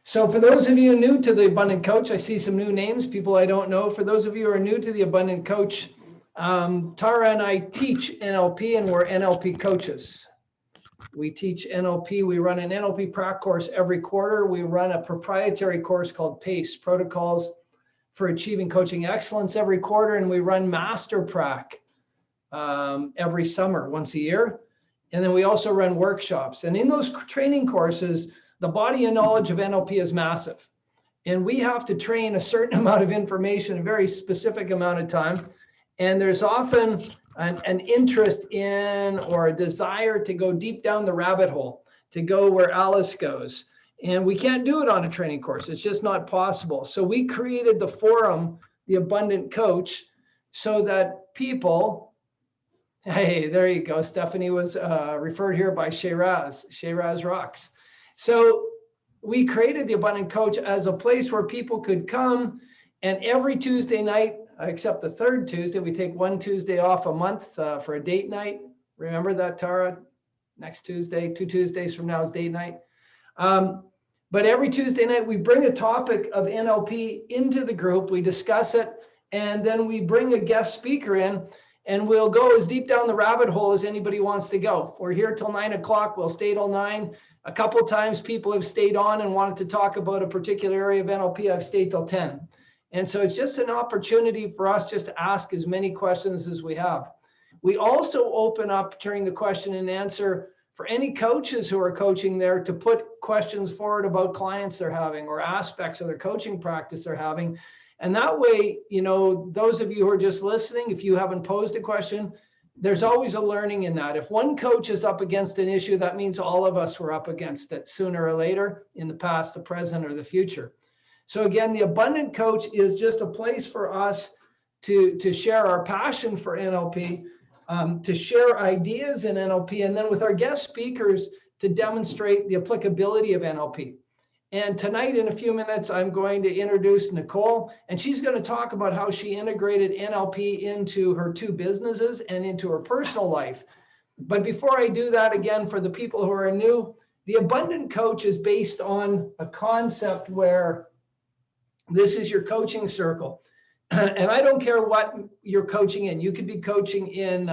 So for those of you new to the Abundant Coach, I see some new names, people I don't know. For those of you who are new to the Abundant Coach, Tara and I teach NLP, and we're NLP coaches. We teach NLP. We run an NLP prac course every quarter. We run a proprietary course called PACE, Protocols for Achieving Coaching Excellence, every quarter. And we run Master Prac every summer, once a year. And then we also run workshops. And in those training courses, the body of knowledge of NLP is massive. And we have to train a certain amount of information, a very specific amount of time. And there's often an interest in or a desire to go deep down the rabbit hole, to go where Alice goes. And we can't do it on a training course. It's just not possible. So we created the forum, the Abundant Coach, so that people, hey, there you go. Stephanie was referred here by Shayraz. Shayraz rocks. So we created the Abundant Coach as a place where people could come, and every Tuesday night, except the third Tuesday, we take one Tuesday off a month for a date night. Remember that, Tara? Next Tuesday, 2 Tuesdays from now is date night. But every Tuesday night, we bring a topic of NLP into the group. We discuss it, and then we bring a guest speaker in, and we'll go as deep down the rabbit hole as anybody wants to go. We're here till 9 o'clock. We'll stay till 9. A couple times people have stayed on and wanted to talk about a particular area of NLP. I've stayed till 10. And so it's just an opportunity for us just to ask as many questions as we have. We also open up during the question and answer for any coaches who are coaching there to put questions forward about clients they're having or aspects of their coaching practice they're having. And that way, you know, those of you who are just listening, if you haven't posed a question, there's always a learning in that. If one coach is up against an issue, that means all of us were up against it sooner or later in the past, the present, or the future. So again, the Abundant Coach is just a place for us to share our passion for NLP, to share ideas in NLP, and then with our guest speakers to demonstrate the applicability of NLP. And tonight, in a few minutes, I'm going to introduce Nicole, and she's going to talk about how she integrated NLP into her 2 businesses and into her personal life. But before I do that, again, for the people who are new, the Abundant Coach is based on a concept where this is your coaching circle. And I don't care what you're coaching in. You could be coaching in,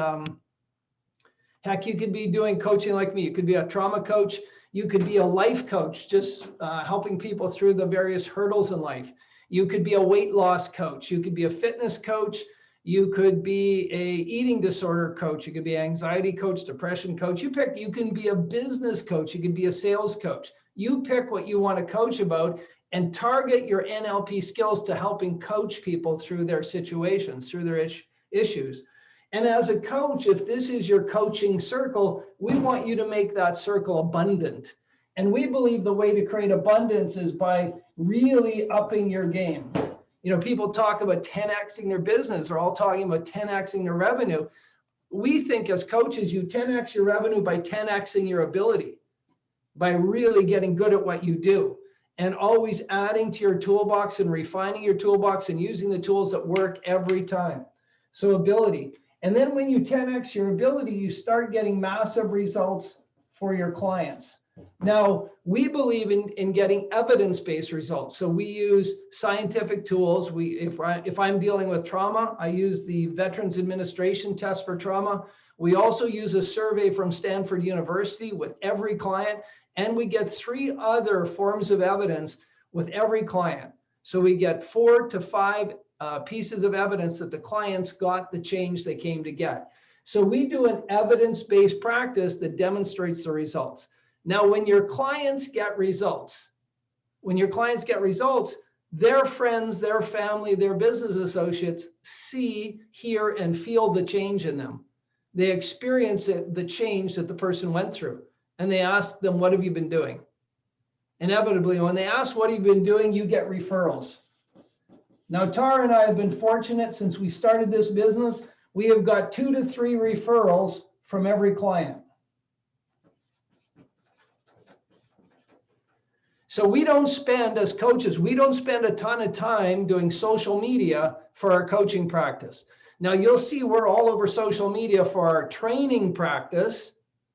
heck, you could be doing coaching like me. You could be a trauma coach. You could be a life coach, just helping people through the various hurdles in life. You could be a weight loss coach. You could be a fitness coach. You could be a eating disorder coach. You could be an anxiety coach, depression coach. You pick. You can be a business coach. You could be a sales coach. You pick what you want to coach about and target your NLP skills to helping coach people through their situations, through their issues. And as a coach, if this is your coaching circle, we want you to make that circle abundant. And we believe the way to create abundance is by really upping your game. You know, people talk about 10xing their business. They're all talking about 10xing their revenue. We think as coaches, you 10x your revenue by 10xing your ability, by really getting good at what you do and always adding to your toolbox and refining your toolbox and using the tools that work every time. So ability. And then when you 10x your ability, you start getting massive results for your clients. Now, we believe in getting evidence-based results. So we use scientific tools. If I'm dealing with trauma, I use the Veterans Administration test for trauma. We also use a survey from Stanford University with every client, and we get 3 other forms of evidence with every client. So we get 4 to 5 pieces of evidence that the clients got the change they came to get. So we do an evidence-based practice that demonstrates the results. Now, when your clients get results, their friends, their family, their business associates see, hear, and feel the change in them. They experience it, the change that the person went through, and they ask them, what have you been doing? Inevitably, when they ask what have you been doing, you get referrals. Now, Tara and I have been fortunate since we started this business. We have got 2 to 3 referrals from every client. So we don't spend, as coaches, we don't spend a ton of time doing social media for our coaching practice. Now, you'll see we're all over social media for our training practice.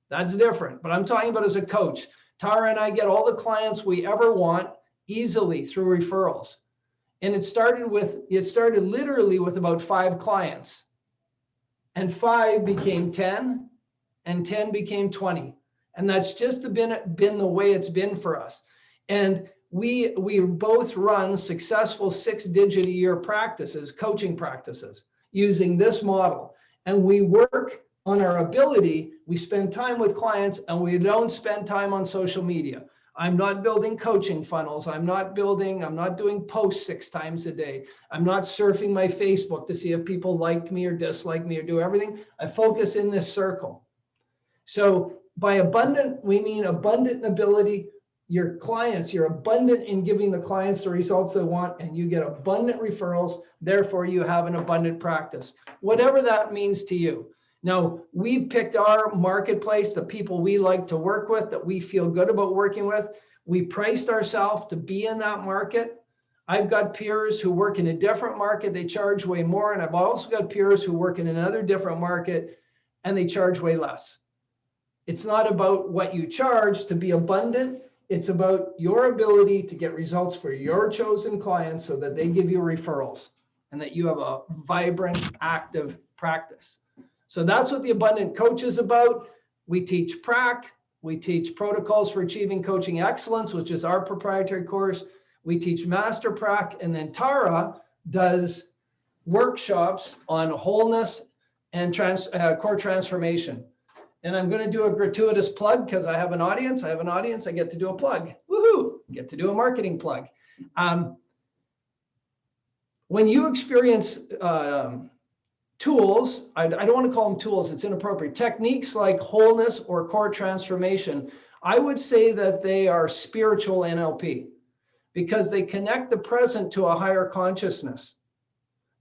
That's different. But I'm talking about as a coach. Tara and I get all the clients we ever want, easily through referrals. And it started literally with about 5 clients, and 5 became 10, and 10 became 20. And that's just been the way it's been for us. And we both run successful 6-digit a year practices, coaching practices, using this model. And we work on our ability. We spend time with clients, and we don't spend time on social media. I'm not building coaching funnels. I'm not doing posts 6 times a day. I'm not surfing my Facebook to see if people like me or dislike me or do everything. I focus in this circle. So by abundant, we mean abundant in ability. Your clients, you're abundant in giving the clients the results they want, and you get abundant referrals. Therefore, you have an abundant practice, whatever that means to you. Now, we've picked our marketplace, the people we like to work with, that we feel good about working with. We priced ourselves to be in that market. I've got peers who work in a different market. They charge way more. And I've also got peers who work in another different market, and they charge way less. It's not about what you charge to be abundant. It's about your ability to get results for your chosen clients so that they give you referrals and that you have a vibrant, active practice. So that's what the Abundant Coach is about. We teach PRAC. We teach Protocols for Achieving Coaching Excellence, which is our proprietary course. We teach Master PRAC. And then Tara does workshops on wholeness and core transformation. And I'm going to do a gratuitous plug because I have an audience. I get to do a plug. Woohoo! Get to do a marketing plug. When you experience tools, I don't want to call them tools, it's inappropriate. Techniques like wholeness or core transformation, I would say that they are spiritual NLP because they connect the present to a higher consciousness.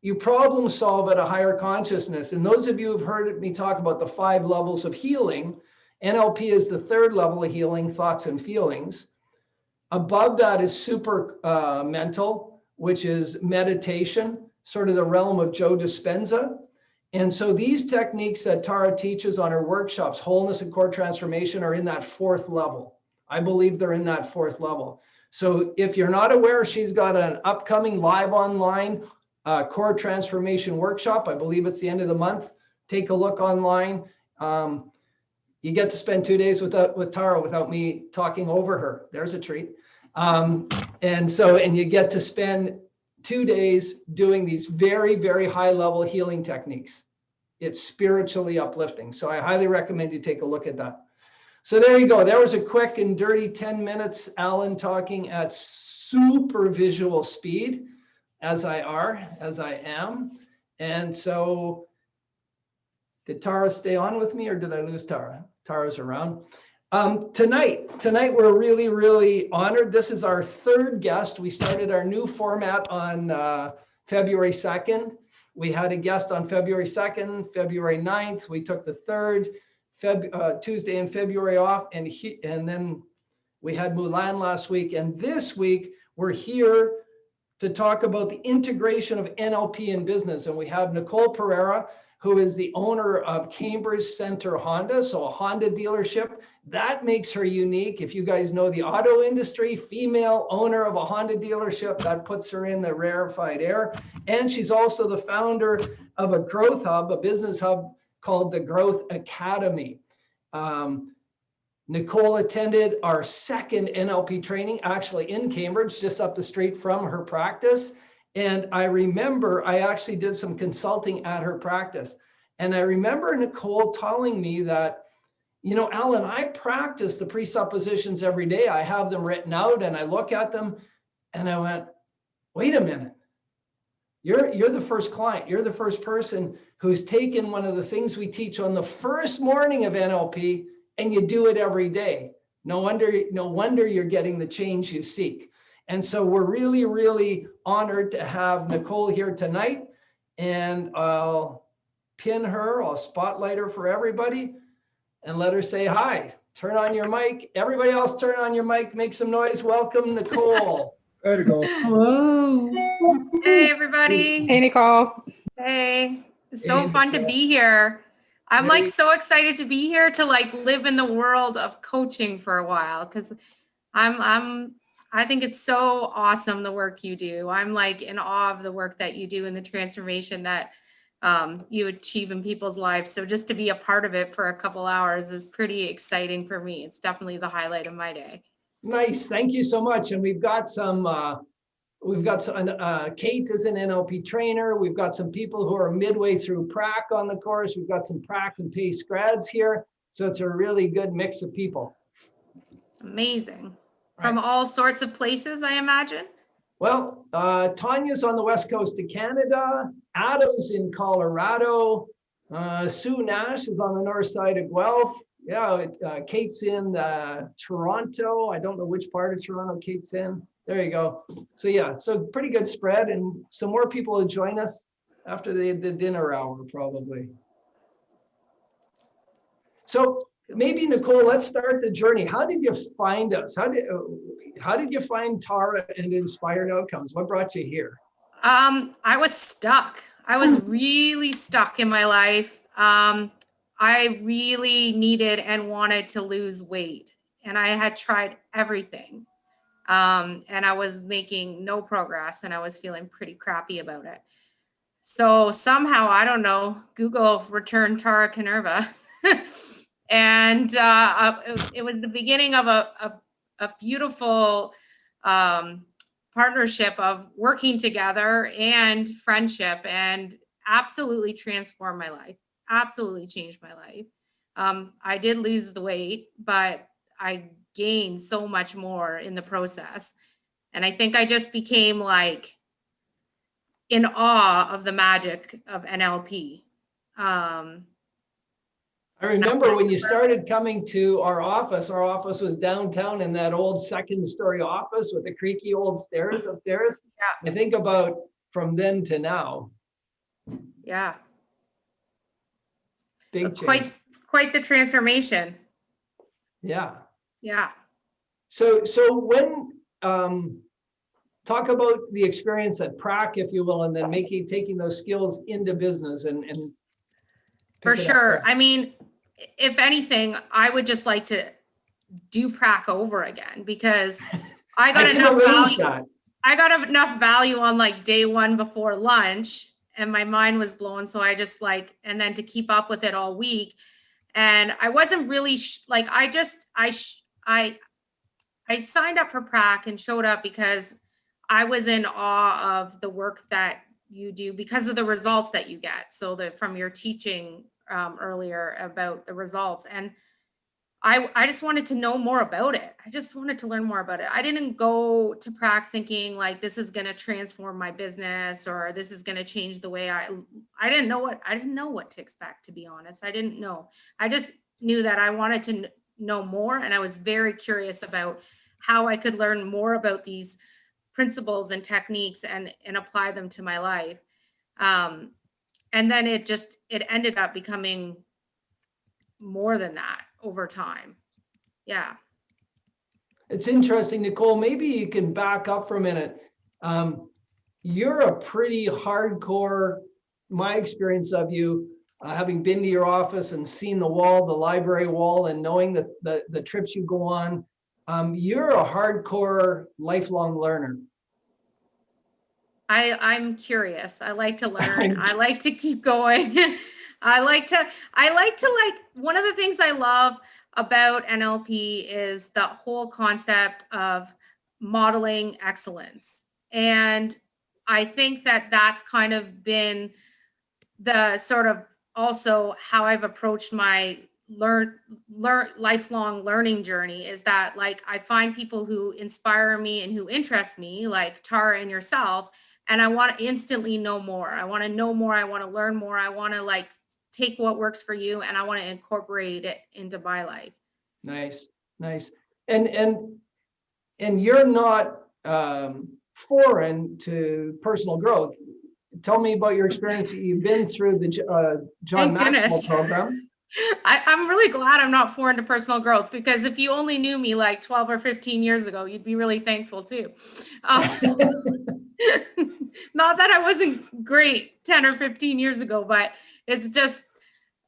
You problem solve at a higher consciousness. And those of you who've heard me talk about the 5 levels of healing, NLP is the 3rd level of healing, thoughts and feelings. Above that is super mental, which is meditation, sort of the realm of Joe Dispenza. And so these techniques that Tara teaches on her workshops, wholeness and core transformation, are in that 4th level. I believe they're in that 4th level. So if you're not aware, she's got an upcoming live online core transformation workshop. I believe it's the end of the month. Take a look online. You get to spend 2 days with Tara without me talking over her. There's a treat. And you get to spend 2 days doing these very, very high level healing techniques. It's spiritually uplifting. So I highly recommend you take a look at that. So there you go. There was a quick and dirty 10 minutes, Alan talking at super visual speed, as I am. And so did Tara stay on with me, or did I lose Tara? Tara's around. Tonight we're really, really honored. This is our 3rd guest. We started our new format on February 2nd. We had a guest on February 2nd, February 9th. We took the 3rd Tuesday in February off, and then we had Mulan last week. And this week we're here to talk about the integration of NLP in business. And we have Nicole Pereira, who is the owner of Cambridge Center Honda, so a Honda dealership. That makes her unique. If you guys know the auto industry, female owner of a Honda dealership, that puts her in the rarefied air. And she's also the founder of a growth hub, a business hub called the Growth Academy. Nicole attended our 2nd NLP training, actually in Cambridge, just up the street from her practice. And I remember I actually did some consulting at her practice. And I remember Nicole telling me that, you know, Alan, I practice the presuppositions every day. I have them written out and I look at them and I went, wait a minute. You're the first client. You're the first person who's taken one of the things we teach on the first morning of NLP, and you do it every day. No wonder you're getting the change you seek. And so we're really, really honored to have Nicole here tonight. And I'll pin her, I'll spotlight her for everybody and let her say hi. Turn on your mic. Everybody else turn on your mic, make some noise. Welcome, Nicole. There you go. Hello. Hey, everybody. Hey, Nicole. Hey. It's so Hey, fun to Nicole. be here. I'm Very- like so excited to be here to like live in the world of coaching for a while, because I'm I think it's so awesome, the work you do. I'm like in awe of the work that you do and the transformation that you achieve in people's lives. So just to be a part of it for a couple hours is pretty exciting for me. It's definitely the highlight of my day. Nice. Thank you so much. And Kate is an NLP trainer. We've got some people who are midway through prac on the course. We've got some prac and PACE grads here. So it's a really good mix of people. Amazing. Right. From all sorts of places, I imagine. Well, Tanya's on the west coast of Canada. Adam's in Colorado. Sue Nash is on the north side of Guelph. Yeah, Kate's in Toronto. I don't know which part of Toronto Kate's in. There you go. So yeah, so pretty good spread, and some more people will join us after the dinner hour probably. So maybe Nicole, let's start the journey. How did you find us? How did you find Tara and Inspired Outcomes? What brought you here? I was stuck. I was really stuck in my life. I really needed and wanted to lose weight, and I had tried everything. And I was making no progress, and I was feeling pretty crappy about it. So somehow, I don't know, Google returned Tara Canerva. And it was the beginning of a beautiful partnership of working together and friendship, and absolutely transformed my life, absolutely changed my life. I did lose the weight, but I gained so much more in the process. And I think I just became like in awe of the magic of NLP. I remember when you started coming to our office was downtown in that old second-story office with the creaky old stairs upstairs. Yeah. I think about from then to now. Yeah. Big change. Quite the transformation. Yeah. Yeah. So when talk about the experience at prac, if you will, and then taking those skills into business and for sure. I mean, if anything, I would just like to do prac over again, because I got enough value. I got enough value on like day one before lunch, and my mind was blown. So I just and then to keep up with it all week. And I wasn't really I signed up for prac and showed up because I was in awe of the work that you do because of the results that you get. So from your teaching earlier about the results, and I just wanted to know more about it. I just wanted to learn more about it. I didn't go to prac thinking like this is going to transform my business or this is going to change the way I didn't know what to expect, to be honest. I didn't know. I just knew that I wanted to know more, and I was very curious about how I could learn more about these principles and techniques and apply them to my life. And then it ended up becoming more than that over time. Yeah. It's interesting, Nicole, maybe you can back up for a minute. You're a pretty hardcore, my experience of you, having been to your office and seen the library wall, and knowing that the trips you go on, you're a hardcore lifelong learner. I'm curious. I like to learn. I like to keep going. I like to one of the things I love about NLP is the whole concept of modeling excellence. And I think that that's kind of been the sort of also how I've approached my lifelong learning journey, is that like I find people who inspire me and who interest me, like Tara and yourself, and I want to instantly know more. I want to know more. I want to learn more. I want to take what works for you, and I want to incorporate it into my life. Nice. And you're not foreign to personal growth. Tell me about your experience. You've been through the John Maxwell program. I'm really glad I'm not foreign to personal growth, because if you only knew me like 12 or 15 years ago, you'd be really thankful too. Not that I wasn't great 10 or 15 years ago, but it's just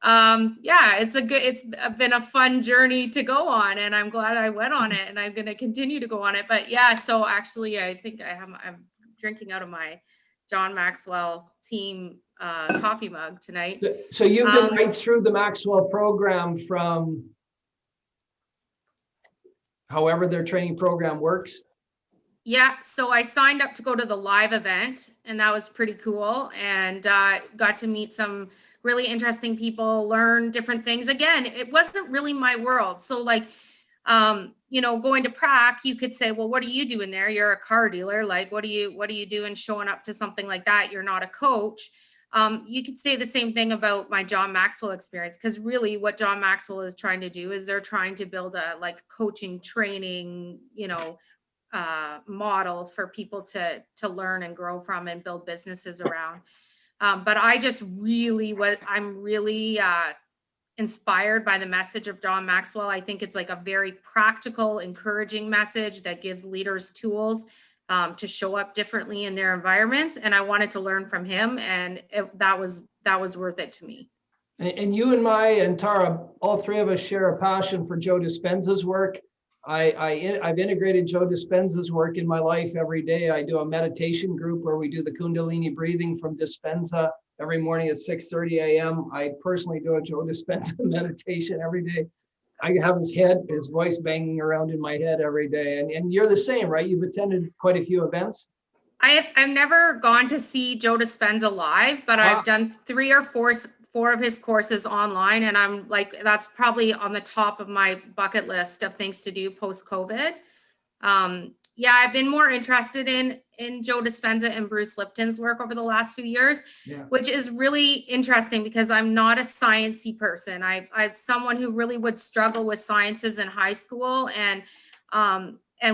Yeah, it's been a fun journey to go on, and I'm glad I went on it, and I'm going to continue to go on it. But yeah, so actually I think I'm drinking out of my John Maxwell team coffee mug tonight. So you've been right through the Maxwell program from however their training program works. Yeah, so I signed up to go to the live event, and that was pretty cool, and got to meet some really interesting people, learn different things. Again, it wasn't really my world. So like, going to Prac, you could say, well, what are you doing there? You're a car dealer. Like, what are you doing showing up to something like that? You're not a coach. You could say the same thing about my John Maxwell experience, because really what John Maxwell is trying to do is they're trying to build a like coaching training, model for people to learn and grow from and build businesses around. But I'm really inspired by the message of John Maxwell. I think it's like a very practical, encouraging message that gives leaders tools to show up differently in their environments. And I wanted to learn from him, and that was worth it to me. And you and Tara, all three of us share a passion for Joe Dispenza's work. I've integrated Joe Dispenza's work in my life every day. I do a meditation group where we do the Kundalini breathing from Dispenza every morning at 6:30 a.m. I personally do a Joe Dispenza meditation every day. I have his voice banging around in my head every day. And you're the same, right? You've attended quite a few events. I've never gone to see Joe Dispenza live, but I've done 3 or 4 of his courses online, and I'm like, that's probably on the top of my bucket list of things to do post-COVID. Yeah, I've been more interested in Joe Dispenza and Bruce Lipton's work over the last few years, which is really interesting because I'm not a sciencey person. I'm someone who really would struggle with sciences in high school, and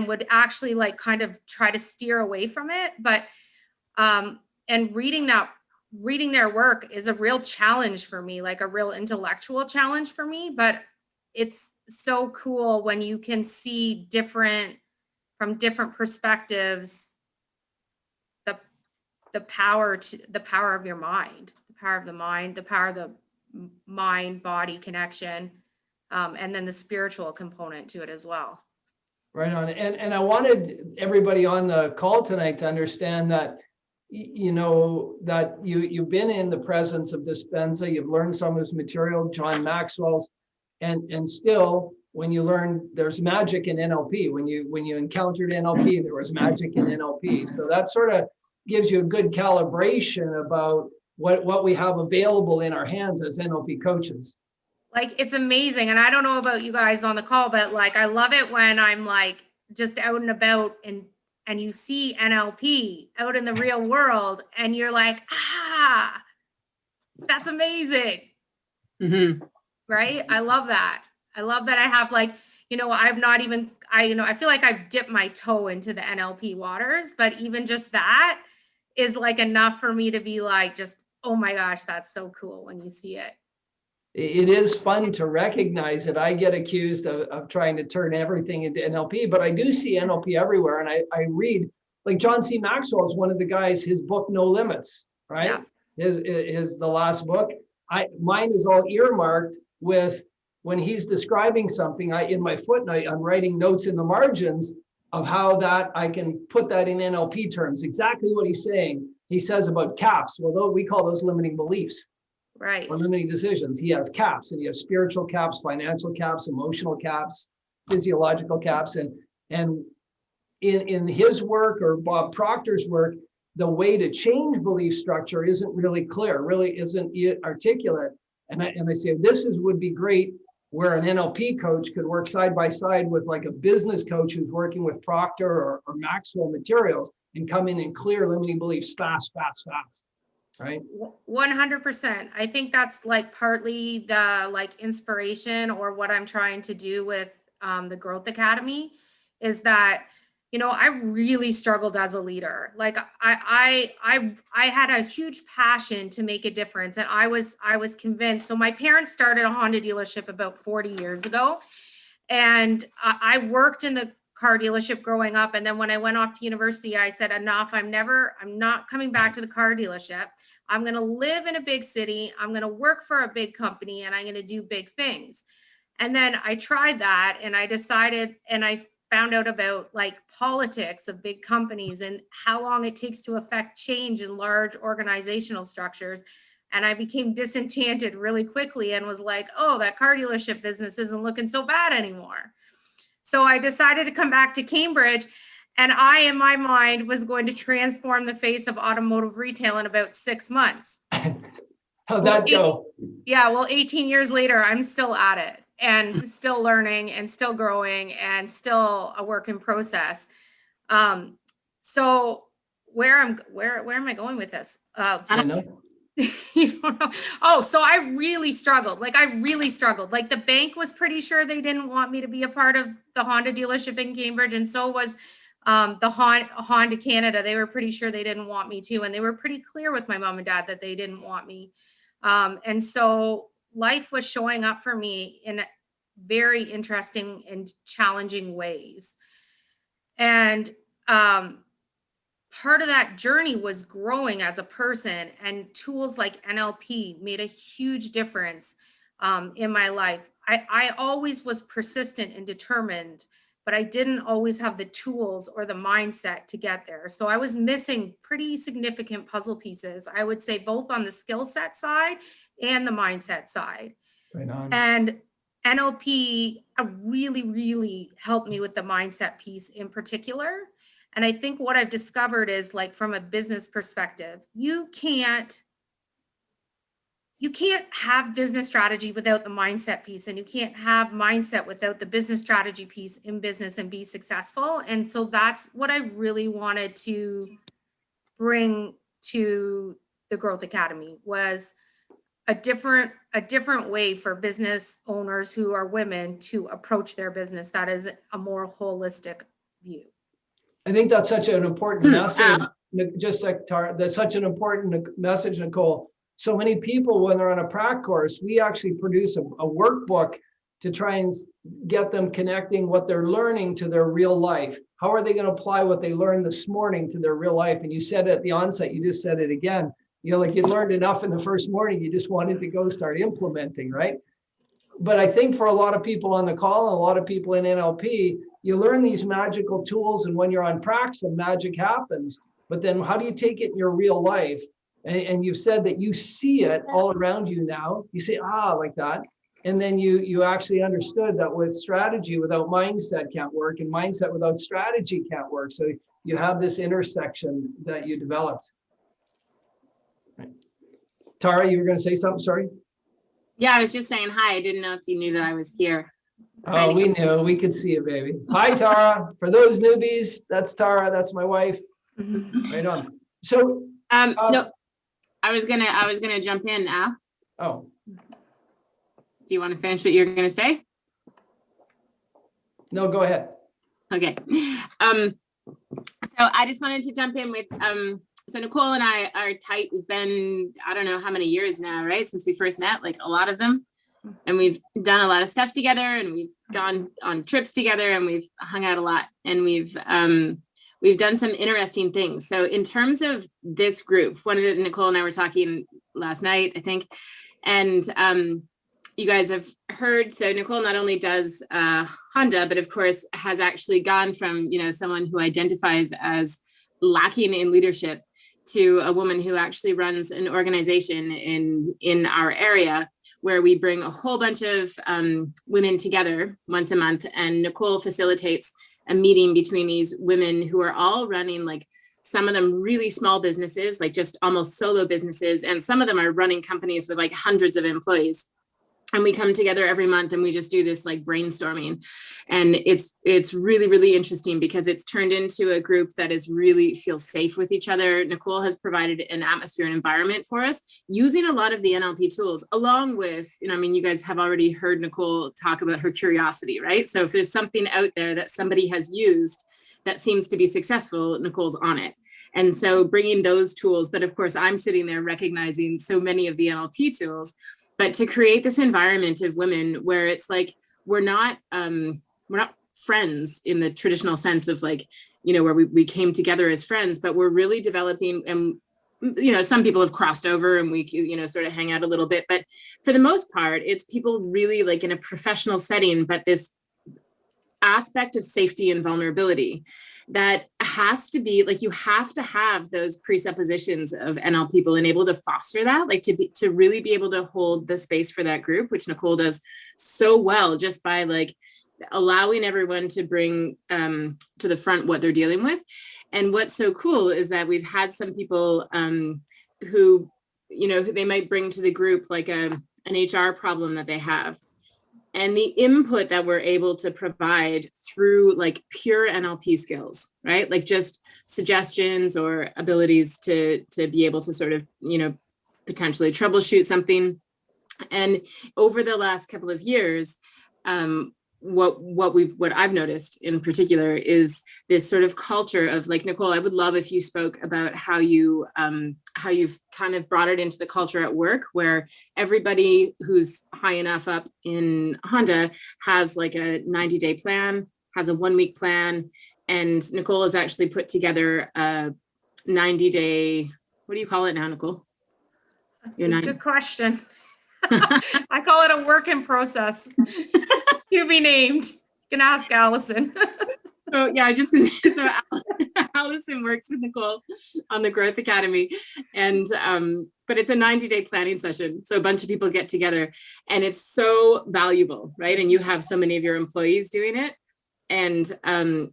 would actually like kind of try to steer away from it. But and reading their work is a real challenge for me, like a real intellectual challenge for me. But it's so cool when you can see from different perspectives the power of your mind, the power of the mind, the power of the mind body connection, and then the spiritual component to it as well. Right on. And I wanted everybody on the call tonight to understand that, that you've been in the presence of Dispenza, you've learned some of his material, John Maxwell's, and still when you learn there's magic in NLP, when you encountered NLP, there was magic in NLP. So that sort of gives you a good calibration about what we have available in our hands as NLP coaches. Like, it's amazing. And I don't know about you guys on the call, but like, I love it when I'm like just out and about and you see NLP out in the real world and you're like, that's amazing. Mm-hmm. Right? I love that. I love that I have like, I feel like I've dipped my toe into the NLP waters, but even just that is like enough for me to be like, just, oh my gosh, that's so cool when you see it. It is fun to recognize it. I get accused of trying to turn everything into NLP, but I do see NLP everywhere. And I read, like John C. Maxwell is one of the guys, his book, No Limits, right? Yeah. His the last book. Mine is all earmarked with when he's describing something, in my footnote, I'm writing notes in the margins of how that I can put that in NLP terms, exactly what he's saying. He says about caps, well, we call those limiting beliefs. Right. Or limiting decisions. He has caps, and he has spiritual caps, financial caps, emotional caps, physiological caps. And in his work or Bob Proctor's work, the way to change belief structure isn't really clear, really isn't articulate. And I say would be great where an NLP coach could work side by side with like a business coach who's working with Proctor or Maxwell materials and come in and clear limiting beliefs fast. Right. 100%. I think that's like partly the like inspiration or what I'm trying to do with the Growth Academy is that, I really struggled as a leader. Like I had a huge passion to make a difference, and I was convinced. So my parents started a Honda dealership about 40 years ago, and I worked in the car dealership growing up. And then when I went off to university, I said, enough, I'm not coming back to the car dealership. I'm going to live in a big city. I'm going to work for a big company and I'm going to do big things. And then I tried that and I decided, and I found out about like politics of big companies and how long it takes to affect change in large organizational structures. And I became disenchanted really quickly and was like, oh, that car dealership business isn't looking so bad anymore. So I decided to come back to Cambridge, and I, in my mind, was going to transform the face of automotive retail in about 6 months. How'd that go? Yeah, well, 18 years later, I'm still at it and still learning and still growing and still a work in process. So where am I going with this? I know. You don't know. Oh, so I really struggled. Like the bank was pretty sure they didn't want me to be a part of the Honda dealership in Cambridge. And so was the Honda Canada. They were pretty sure they didn't want me to. And they were pretty clear with my mom and dad that they didn't want me. And so life was showing up for me in very interesting and challenging ways. And part of that journey was growing as a person, and tools like NLP made a huge difference in my life. I always was persistent and determined, but I didn't always have the tools or the mindset to get there. So I was missing pretty significant puzzle pieces, I would say, both on the skill set side and the mindset side. Right on. And NLP really, really helped me with the mindset piece in particular. And I think what I've discovered is, like, from a business perspective, you can't have business strategy without the mindset piece, and you can't have mindset without the business strategy piece in business and be successful. And so that's what I really wanted to bring to the Growth Academy, was a different way for business owners who are women to approach their business that is a more holistic view. I think that's such an important message. Just like Tara, that's such an important message, Nicole. So many people, when they're on a prac course, we actually produce a workbook to try and get them connecting what they're learning to their real life. How are they going to apply what they learned this morning to their real life? And you said it at the onset, you just said it again. You know, like you learned enough in the first morning, you just wanted to go start implementing, right? But I think for a lot of people on the call, and a lot of people in NLP, you learn these magical tools, and when you're on prac, some magic happens. But then how do you take it in your real life? And you've said that you see it all around you now. You say, like that. And then you actually understood that with strategy without mindset can't work, and mindset without strategy can't work. So you have this intersection that you developed. Right. Tara, you were going to say something? Sorry. Yeah, I was just saying hi. I didn't know if you knew that I was here. Oh, we knew. We could see you, baby. Hi, Tara. For those newbies, that's Tara. That's my wife. Right on. So, no, I was gonna jump in now. Oh. Do you want to finish what you're gonna say? No, go ahead. Okay. So I just wanted to jump in with so Nicole and I are tight. We've been, I don't know how many years now, right? Since we first met, like a lot of them. And we've done a lot of stuff together, and we've gone on trips together, and we've hung out a lot, and we've done some interesting things. So in terms of this group, Nicole and I were talking last night, I think, and you guys have heard, so Nicole not only does Honda, but of course has actually gone from, someone who identifies as lacking in leadership to a woman who actually runs an organization in our area where we bring a whole bunch of women together once a month, and Nicole facilitates a meeting between these women who are all running, like, some of them really small businesses, like just almost solo businesses, and some of them are running companies with like hundreds of employees. And we come together every month and we just do this like brainstorming. And it's really, really interesting because it's turned into a group that is really feels safe with each other. Nicole has provided an atmosphere and environment for us using a lot of the NLP tools, along with, you guys have already heard Nicole talk about her curiosity, right? So if there's something out there that somebody has used that seems to be successful, Nicole's on it. And so bringing those tools, but of course I'm sitting there recognizing so many of the NLP tools, but to create this environment of women where it's like, we're not friends in the traditional sense of like, you know, where we came together as friends, but we're really developing, and you know, some people have crossed over and we, you know, sort of hang out a little bit, but for the most part, it's people really like in a professional setting, but this aspect of safety and vulnerability that has to be like, you have to have those presuppositions of NL people and able to foster that, like to really be able to hold the space for that group, which Nicole does so well, just by like allowing everyone to bring to the front what they're dealing with. And what's so cool is that we've had some people who, you know, they might bring to the group like an HR problem that they have. And the input that we're able to provide through like pure NLP skills, right? Like just suggestions or abilities to be able to sort of, you know, potentially troubleshoot something. And over the last couple of years, what I've noticed in particular is this sort of culture of like, Nicole, I would love if you spoke about how you've kind of brought it into the culture at work, where everybody who's high enough up in Honda has like a 90-day plan, has a 1-week plan. And Nicole has actually put together a 90-day, what do you call it now, Nicole? Good question. I call it a work in process. To be named. You can ask Allison. So yeah, so Allison works with Nicole on the Growth Academy, and but it's a 90-day planning session. So a bunch of people get together, and it's so valuable, right? And you have so many of your employees doing it. And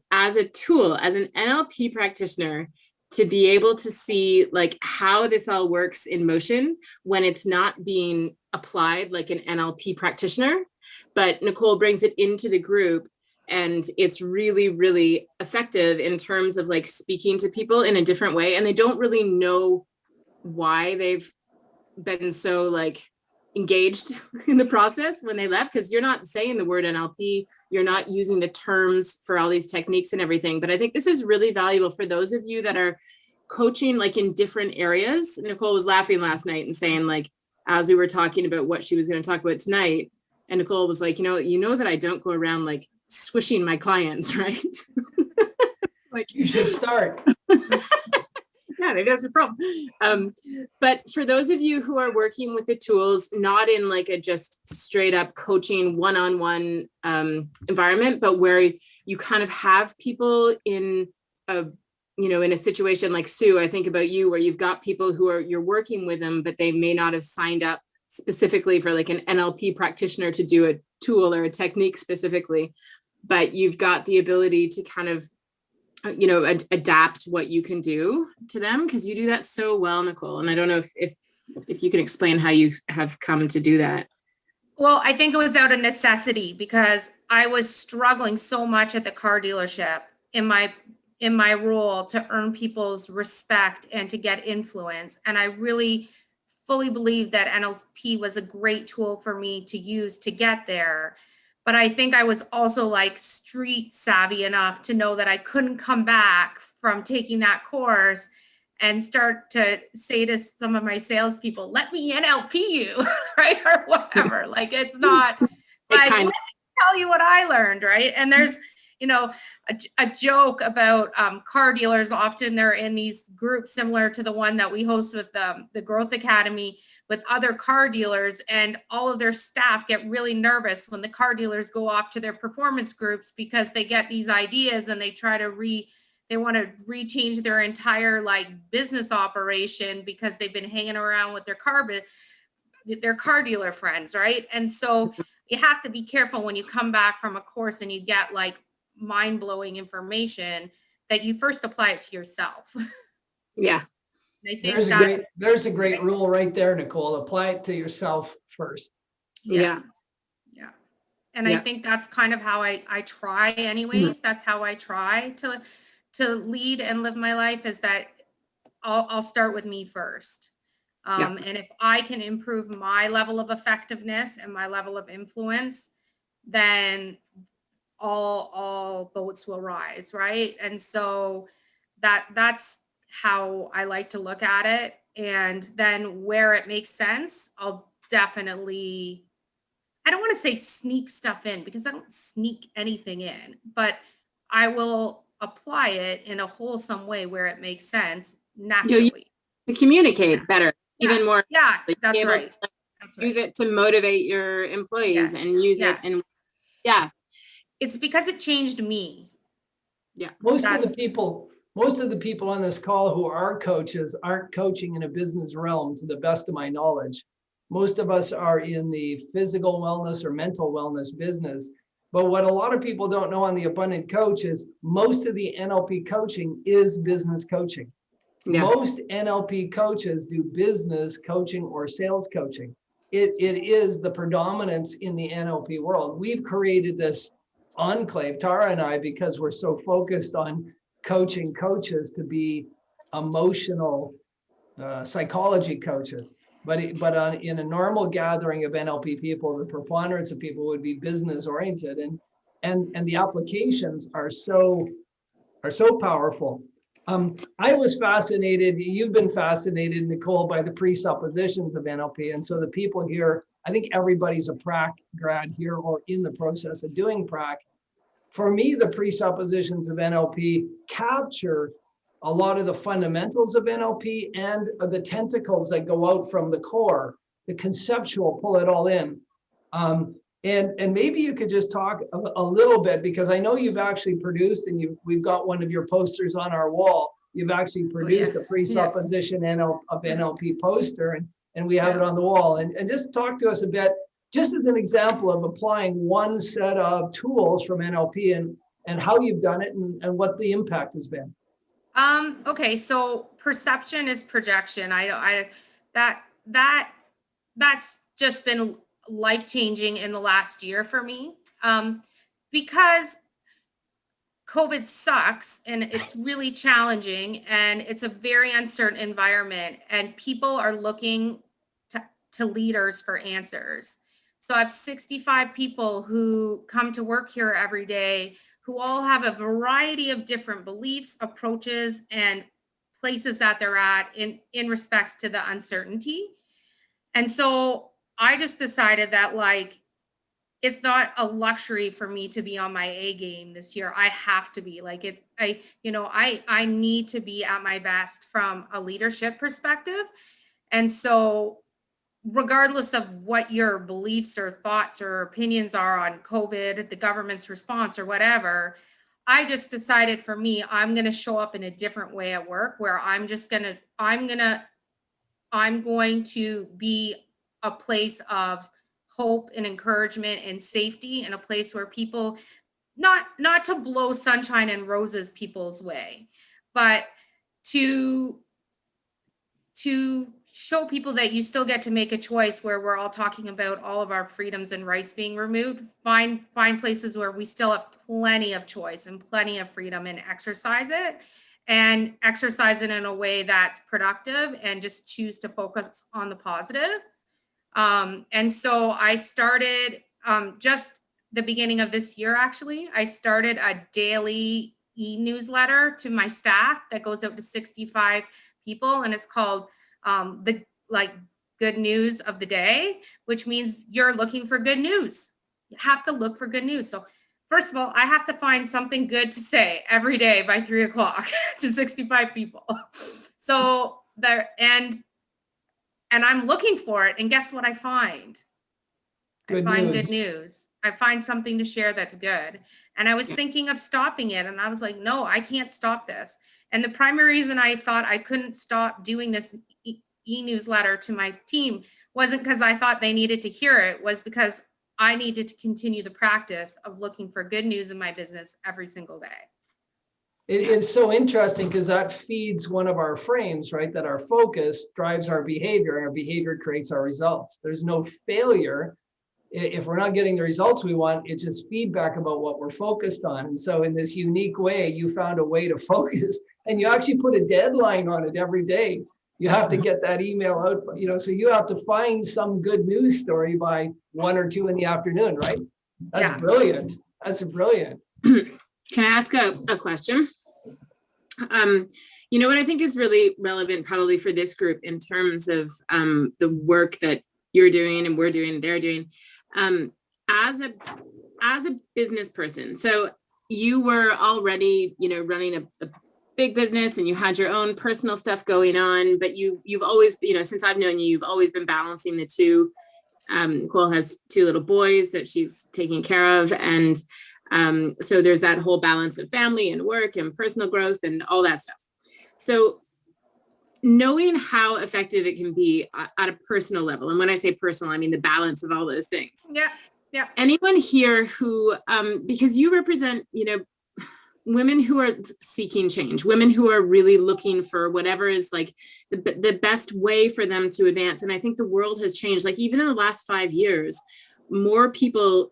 as a tool, as an NLP practitioner, to be able to see like how this all works in motion when it's not being applied like an NLP practitioner, but Nicole brings it into the group, and it's really, really effective in terms of like speaking to people in a different way. And they don't really know why they've been so like engaged in the process when they left, because you're not saying the word NLP, you're not using the terms for all these techniques and everything. But I think this is really valuable for those of you that are coaching like in different areas. Nicole was laughing last night and saying like, as we were talking about what she was going to talk about tonight, and Nicole was like, you know that I don't go around like swishing my clients, right? Like you should start. Yeah, maybe that's a problem. But for those of you who are working with the tools, not in like a just straight up coaching one-on-one environment, but where you kind of have people in a, you know, in a situation like Sue, I think about you, where you've got people who are, you're working with them, but they may not have signed up specifically for like an NLP practitioner to do a tool or a technique specifically, but you've got the ability to kind of, you know, adapt what you can do to them, because you do that so well, Nicole. And I don't know if you can explain how you have come to do that. Well, I think it was out of necessity, because I was struggling so much at the car dealership in my role to earn people's respect and to get influence. And I really fully believe that NLP was a great tool for me to use to get there. But I think I was also like street savvy enough to know that I couldn't come back from taking that course and start to say to some of my salespeople, let me NLP you, right? Or whatever. Like, it's not like, let me tell you what I learned, right? And there's, you know, a joke about car dealers. Often they're in these groups similar to the one that we host with the Growth Academy with other car dealers, and all of their staff get really nervous when the car dealers go off to their performance groups, because they get these ideas and they try to they want to rechange their entire like business operation because they've been hanging around with their car dealer friends, right? And so you have to be careful when you come back from a course and you get like mind-blowing information, that you first apply it to yourself. Yeah. I think there's a great rule right there, Nicole. Apply it to yourself first. Yeah. And I think that's kind of how I try anyways. That's how I try to lead and live my life, is that I'll start with me first. And if I can improve my level of effectiveness and my level of influence, then all boats will rise, right? And so that's how I like to look at it. And then where it makes sense, I'll definitely, I don't want want to say sneak stuff in, because I don't sneak anything in, but I will apply it in a wholesome way where it makes sense naturally. To communicate better, Yeah. even more. Yeah, like, that's be able right. to That's use right. it to motivate your employees and use it. And yeah, It's because it changed me. yeah. Most of the people on this call who are coaches aren't coaching in a business realm, to the best of my knowledge. Most of us are in the physical wellness or mental wellness business. But what a lot of people don't know on the Abundant Coach is most of the NLP coaching is business coaching. Yeah. Most NLP coaches do business coaching or sales coaching. It is the predominance in the NLP world. We've created this enclave, Tara and I, because we're so focused on coaching coaches to be emotional psychology coaches. But in a normal gathering of NLP people, the preponderance of people would be business oriented, and the applications are so powerful. I was fascinated, you've been fascinated, Nicole, by the presuppositions of NLP. And so the people here, I think everybody's a prac grad here or in the process of doing prac. For me, the presuppositions of NLP capture a lot of the fundamentals of NLP and the tentacles that go out from the core, the conceptual, pull it all in. And maybe you could just talk a little bit, because I know you've actually produced, and we've got one of your posters on our wall. You've actually produced a presupposition of NLP poster, and we have it on the wall. And just talk to us a bit, just as an example of applying one set of tools from NLP and how you've done it and what the impact has been. Okay, so perception is projection. That's just been life-changing in the last year for me, because COVID sucks and it's really challenging and it's a very uncertain environment, and people are looking to leaders for answers. So I have 65 people who come to work here every day who all have a variety of different beliefs, approaches, and places that they're at in respects to the uncertainty. And so I just decided that, like, it's not a luxury for me to be on my A game this year. I have to be I need to be at my best from a leadership perspective. And so regardless of what your beliefs or thoughts or opinions are on COVID, the government's response or whatever, I just decided for me, I'm going to show up in a different way at work, where I'm going to be a place of hope and encouragement and safety, and a place where people, not to blow sunshine and roses people's way, but to show people that you still get to make a choice, where we're all talking about all of our freedoms and rights being removed. Find places where we still have plenty of choice and plenty of freedom, and exercise it in a way that's productive, and just choose to focus on the positive. And so I started just the beginning of this year, actually, I started a daily e-newsletter to my staff that goes out to 65 people, and it's called the good news of the day, which means you're looking for good news. You have to look for good news. So first of all, I have to find something good to say every day by 3:00 to 65 people. So there, and I'm looking for it, and guess what I find? Good news. I find something to share that's good. And I was thinking of stopping it, and I was like, no, I can't stop this. And the primary reason I thought I couldn't stop doing this e-newsletter to my team wasn't because I thought they needed to hear it, was because I needed to continue the practice of looking for good news in my business every single day. It's so interesting, because that feeds one of our frames, right? That our focus drives our behavior, and our behavior creates our results. There's no failure. If we're not getting the results we want, it's just feedback about what we're focused on. And so in this unique way, you found a way to focus, and you actually put a deadline on it every day. You have to get that email out, so you have to find some good news story by 1 or 2 in the afternoon, right? That's brilliant. That's brilliant. Can I ask a question? What I think is really relevant probably for this group in terms of the work that you're doing and we're doing, they're doing. as a business person, so you were already, running a big business and you had your own personal stuff going on, but you've always, since I've known you, you've always been balancing the two. Nicole has 2 little boys that she's taking care of. And so there's that whole balance of family and work and personal growth and all that stuff. So knowing how effective it can be at a personal level, and when I say personal, I mean the balance of all those things. Yeah. Anyone here who, because you represent, women who are seeking change, women who are really looking for whatever is like the best way for them to advance. And I think the world has changed. Like even in the last 5 years, more people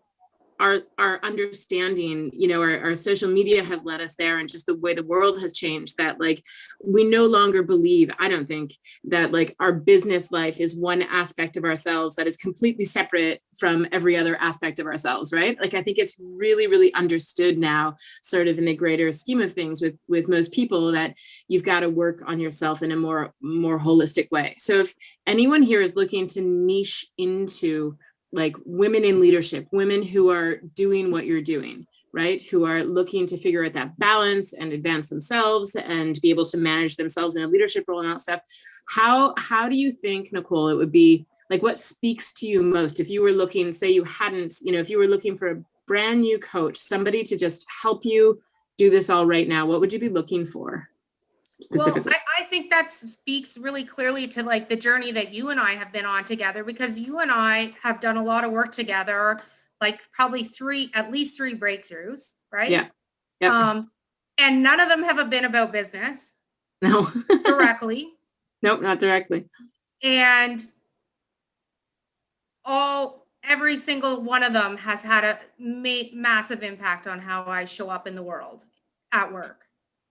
are understanding, our social media has led us there, and just the way the world has changed, that like we no longer believe, I don't think, that like our business life is one aspect of ourselves that is completely separate from every other aspect of ourselves, right? Like I think it's really, really understood now, sort of in the greater scheme of things with most people, that you've got to work on yourself in a more holistic way. So if anyone here is looking to niche into like women in leadership, women who are doing what you're doing, right? Who are looking to figure out that balance and advance themselves and be able to manage themselves in a leadership role and all that stuff. How do you think, Nicole, it would be like, what speaks to you most if you were looking, say you hadn't, if you were looking for a brand new coach, somebody to just help you do this all right now, what would you be looking for specifically? Well, I think that speaks really clearly to like the journey that you and I have been on together, because you and I have done a lot of work together, like probably at least three breakthroughs, right? Yeah. Yep. And none of them have been about business. No. Directly. Nope, not directly. And every single one of them has had a massive impact on how I show up in the world at work.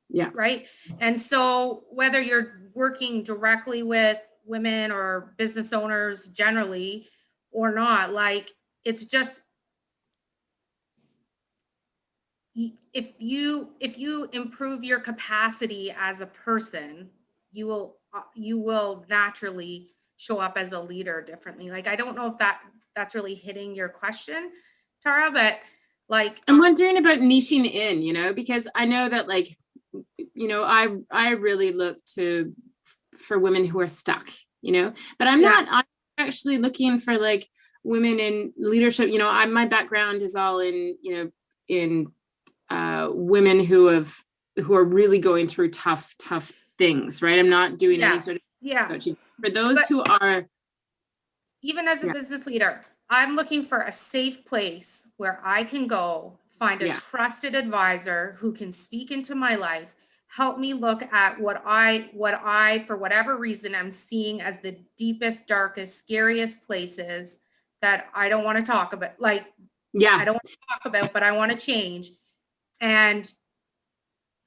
Yeah. Right. And so whether you're working directly with women or business owners generally or not, like it's just, if you improve your capacity as a person, you will naturally show up as a leader differently. Like, I don't know if that's really hitting your question, Tara, but like, I'm wondering about niching in, because I know that like, I really look for women who are stuck, but I'm actually looking for like women in leadership. My background is all in women who are really going through tough things, right? I'm not doing any sort of coaching. For those who are, even as a business leader, I'm looking for a safe place where I can go find a trusted advisor who can speak into my life, help me look at what I, for whatever reason, I'm seeing as the deepest, darkest, scariest places that I don't want to talk about. I don't want to talk about, but I want to change. And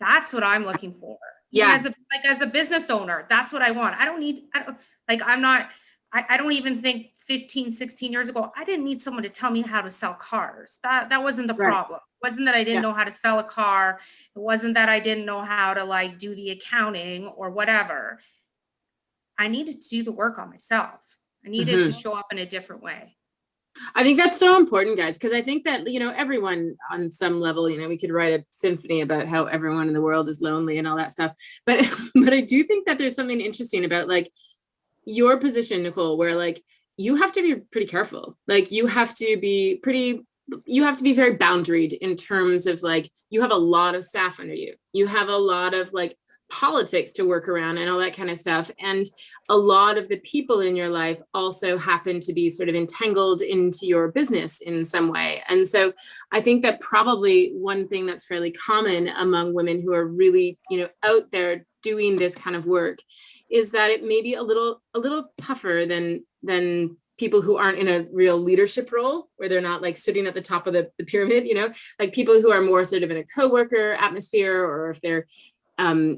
that's what I'm looking for. As a business owner, that's what I want. I don't even think 15, 16 years ago, I didn't need someone to tell me how to sell cars. That wasn't the problem. It wasn't that I didn't know how to sell a car. It wasn't that I didn't know how to like do the accounting or whatever. I needed to do the work on myself. I needed to show up in a different way. I think that's so important, guys, because I think that, everyone on some level, we could write a symphony about how everyone in the world is lonely and all that stuff. But I do think that there's something interesting about like your position, Nicole, where like you have to be pretty careful. Like you have to be very boundaried in terms of like, you have a lot of staff under you. You have a lot of like politics to work around and all that kind of stuff. And a lot of the people in your life also happen to be sort of entangled into your business in some way. And so I think that probably one thing that's fairly common among women who are really, out there doing this kind of work is that it may be a little tougher than people who aren't in a real leadership role, where they're not like sitting at the top of the pyramid, like people who are more sort of in a coworker atmosphere, or if they're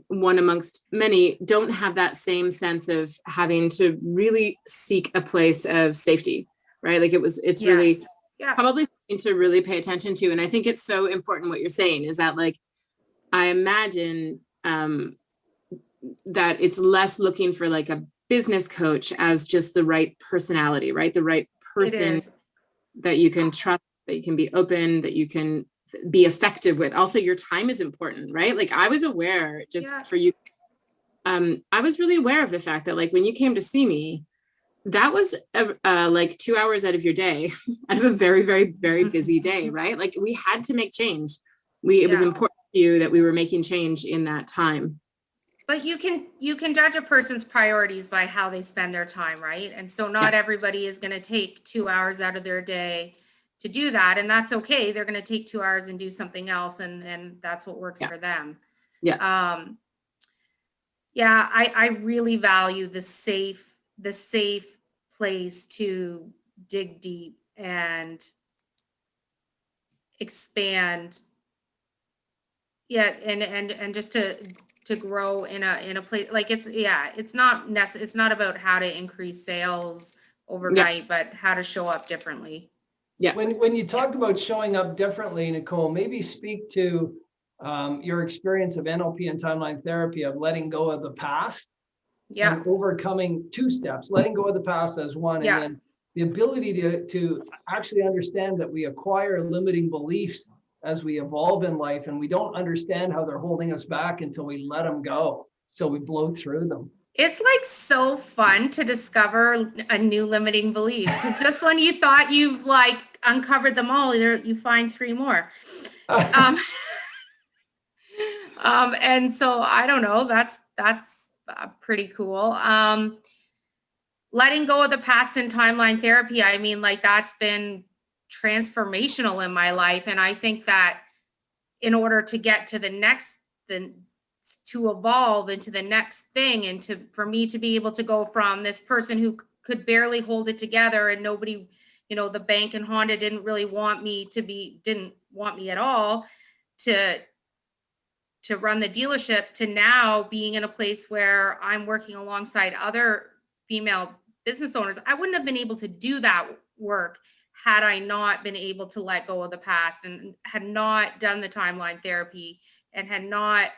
one amongst many, don't have that same sense of having to really seek a place of safety, right? Like it's really probably something to really pay attention to. And I think it's so important what you're saying is that like, I imagine that it's less looking for like a business coach as just the right personality, right? The right person that you can trust that you can be open, that you can be effective with. Also, your time is important, right? Like I was aware just for you. I was really aware of the fact that like when you came to see me, that was like 2 hours out of your day, out of a very, very, very busy day, right? Like we had to make change. It was important to you that we were making change in that time. But you can judge a person's priorities by how they spend their time, right? And so not everybody is going to take 2 hours out of their day to do that, and that's okay. They're going to take 2 hours and do something else, and that's what works for them. Yeah. I really value the safe place to dig deep and expand. And just to grow in a place like it's not about how to increase sales overnight, but how to show up differently. Yeah. When you talked about showing up differently, Nicole, maybe speak to your experience of NLP and timeline therapy of letting go of the past and overcoming 2 steps, letting go of the past as one, and then the ability to actually understand that we acquire limiting beliefs as we evolve in life, and we don't understand how they're holding us back until we let them go. So we blow through them. It's like so fun to discover a new limiting belief, because just when you thought you've like uncovered them all, you find 3 more. And so I don't know, that's pretty cool. Letting go of the past in timeline therapy, I mean, like that's been transformational in my life. And I think that in order to get to the next, to evolve into the next thing, and for me to be able to go from this person who could barely hold it together and nobody, the bank and Honda didn't want me at all, to run the dealership, to now being in a place where I'm working alongside other female business owners. I wouldn't have been able to do that work had I not been able to let go of the past, and had not done the timeline therapy, and had not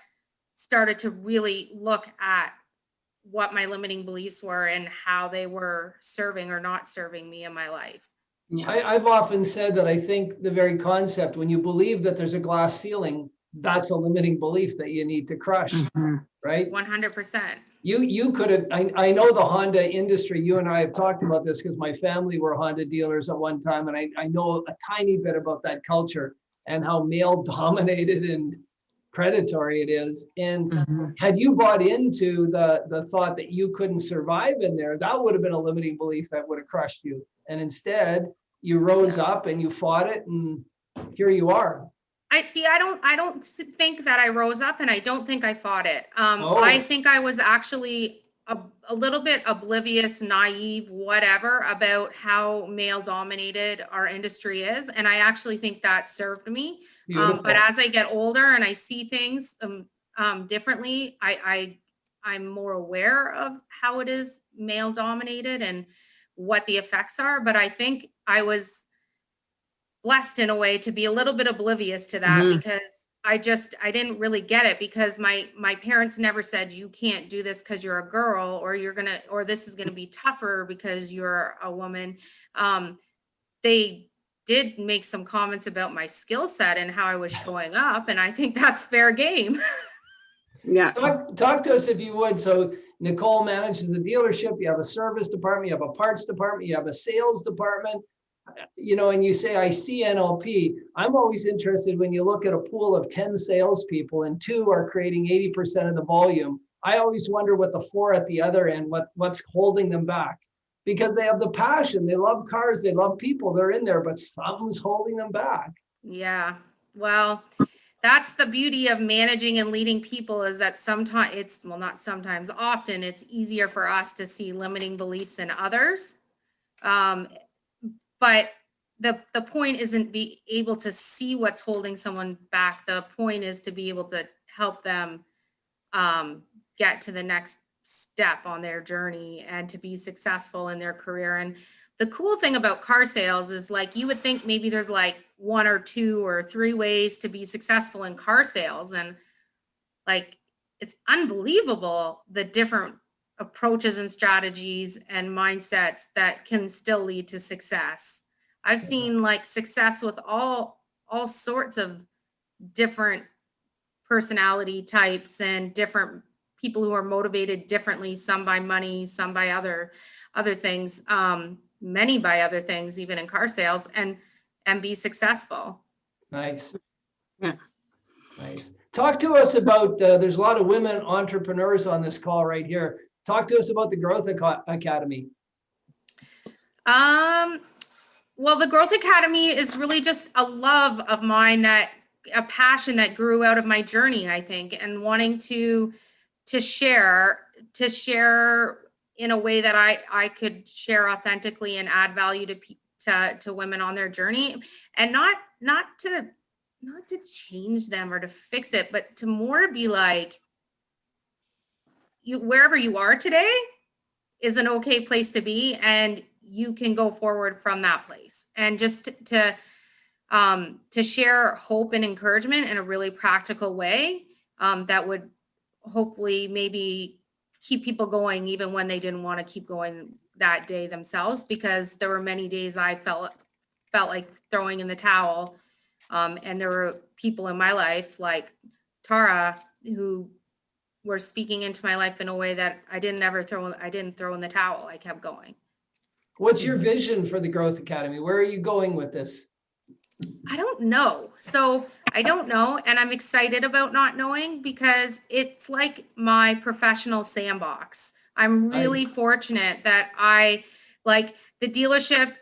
started to really look at what my limiting beliefs were and how they were serving or not serving me in my life. Yeah. I've often said that I think the very concept, when you believe that there's a glass ceiling, that's a limiting belief that you need to crush, right? 100%. You could have, I know the Honda industry, you and I have talked about this because my family were Honda dealers at one time, and I know a tiny bit about that culture and how male dominated and predatory it is. And had you bought into the thought that you couldn't survive in there, that would have been a limiting belief that would have crushed you. And instead you rose up and you fought it, and here you are. I don't think that I rose up, and I don't think I fought it. I think I was actually a little bit oblivious, naive, whatever, about how male dominated our industry is. And I actually think that served me. But as I get older and I see things differently, I'm more aware of how it is male dominated and what the effects are. But I think I was blessed in a way to be a little bit oblivious to that, because I didn't really get it, because my parents never said you can't do this because you're a girl, or this is gonna be tougher because you're a woman. They did make some comments about my skill set and how I was showing up, and I think that's fair game. Yeah. Talk to us if you would. So Nicole manages the dealership, you have a service department, you have a parts department, you have a sales department. And you say, I see NLP. I'm always interested when you look at a pool of 10 salespeople and 2 are creating 80% of the volume. I always wonder what the 4 at the other end, what's holding them back, because they have the passion. They love cars. They love people. They're in there, but something's holding them back. Yeah. Well, that's the beauty of managing and leading people, is that often it's easier for us to see limiting beliefs in others. But the point isn't be able to see what's holding someone back. The point is to be able to help them get to the next step on their journey and to be successful in their career. And the cool thing about car sales is, like, you would think maybe there's like 1 or 2 or 3 ways to be successful in car sales. And like, it's unbelievable the different approaches and strategies and mindsets that can still lead to success. I've seen like success with all sorts of different personality types and different people who are motivated differently, some by money, some by other things, many by other things, even in car sales, and be successful. Nice. Yeah. Nice. Talk to us about, there's a lot of women entrepreneurs on this call right here. Talk to us about the Growth Academy. Well, the Growth Academy is really just a love of mine, a passion that grew out of my journey, I think, and wanting to share in a way that I could share authentically and add value to women on their journey, and not to change them or to fix it, but to more be like, wherever you are today is an okay place to be, and you can go forward from that place, and just to share hope and encouragement in a really practical way, that would hopefully maybe keep people going even when they didn't want to keep going that day themselves, because there were many days I felt like throwing in the towel, and there were people in my life like Tara who were speaking into my life in a way that I didn't throw in the towel. I kept going. What's your vision for the Growth Academy? Where are you going with this? I don't know. So I don't know. And I'm excited about not knowing, because it's like my professional sandbox. I'm really fortunate that I, like, the dealership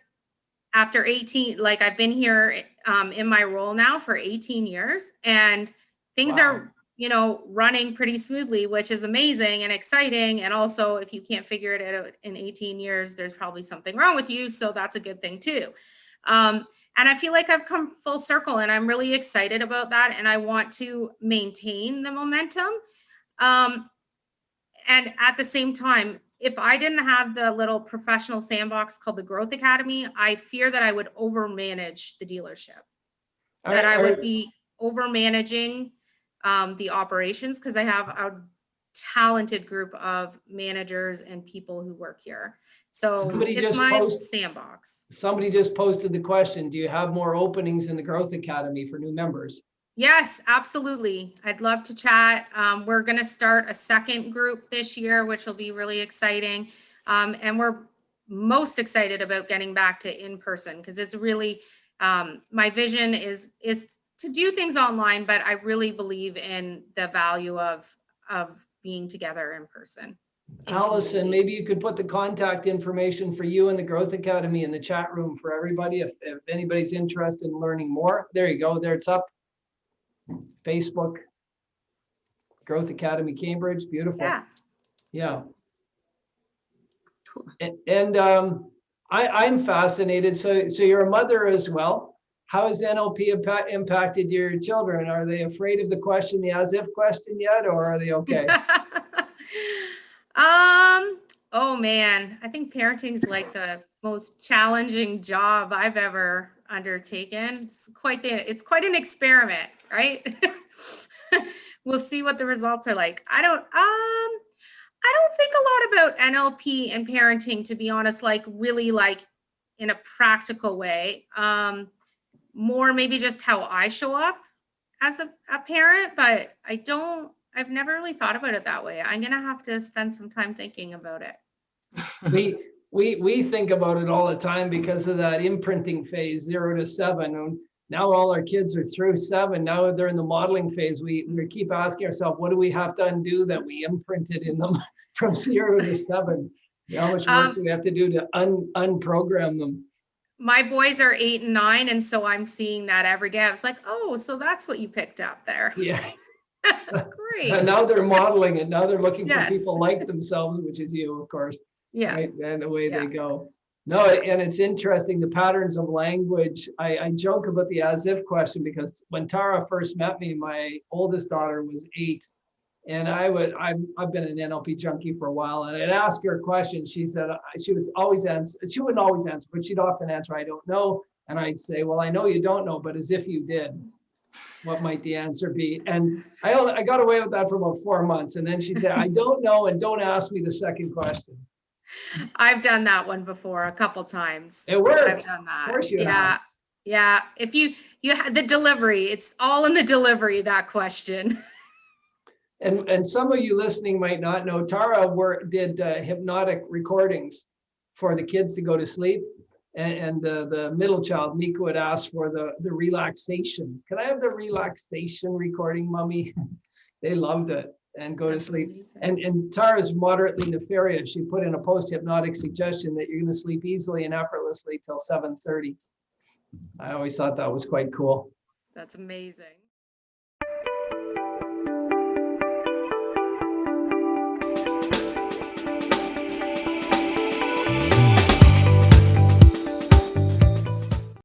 after 18, like, I've been here in my role now for 18 years, and things are, running pretty smoothly, which is amazing and exciting. And also, if you can't figure it out in 18 years, there's probably something wrong with you. So that's a good thing too. And I feel like I've come full circle, and I'm really excited about that. And I want to maintain the momentum. And at the same time, if I didn't have the little professional sandbox called the Growth Academy, I fear that I would overmanage the dealership, that I would be overmanaging the operations, because I have a talented group of managers and people who work here. So it's my sandbox. Somebody just posted the question, do you have more openings in the Growth Academy for new members? Yes, absolutely. I'd love to chat. We're going to start a second group this year, which will be really exciting. And we're most excited about getting back to in person, because it's really, my vision is to do things online, but I really believe in the value of being together in person. Allison, maybe you could put the contact information for you and the Growth Academy in the chat room for everybody, if anybody's interested in learning more. There you go. There it's up. Facebook, Growth Academy Cambridge. Beautiful. Yeah. Cool. And I'm fascinated. So you're a mother as well. How has NLP impacted your children? Are they afraid of the question, the as if question yet, or are they okay? Oh man, I think parenting's like the most challenging job I've ever undertaken. It's quite an experiment, right? We'll see what the results are like. I don't think a lot about NLP and parenting, to be honest, like really like in a practical way. More maybe just how I show up as a parent, but I've never really thought about it that way. I'm going to have to spend some time thinking about it. We think about it all the time because of that imprinting phase, 0 to 7. And now all our kids are through 7. Now they're in the modeling phase. We keep asking ourselves, what do we have to undo that we imprinted in them from 0 to 7? How much work do we have to do to unprogram them? My boys are 8 and 9. And so I'm seeing that every day. I was like, oh, so that's what you picked up there. Yeah. Great. And now they're modeling it. Now they're looking for people like themselves, which is you, of course. Yeah. Right? And the way they go. No, and it's interesting, the patterns of language. I joke about the as if question, because when Tara first met me, my oldest daughter was 8. And I've been an NLP junkie for a while, and I'd ask her a question. She said she would always answer. She wouldn't always answer, but she'd often answer, "I don't know." And I'd say, "Well, I know you don't know, but as if you did, what might the answer be?" And I got away with that for about 4 months, and then she said, "I don't know, and don't ask me the second question." I've done that one before a couple times. It works. I've done that. Of course you Yeah. have. Yeah. If you had the delivery, it's all in the delivery, that question. And some of you listening might not know, Tara did hypnotic recordings for the kids to go to sleep. And the middle child, Mika, would ask for the relaxation. Can I have the relaxation recording, Mommy? They loved it and go That's to sleep. amazing. And Tara's moderately nefarious. She put in a post-hypnotic suggestion that you're going to sleep easily and effortlessly till 7:30. I always thought that was quite cool. That's amazing.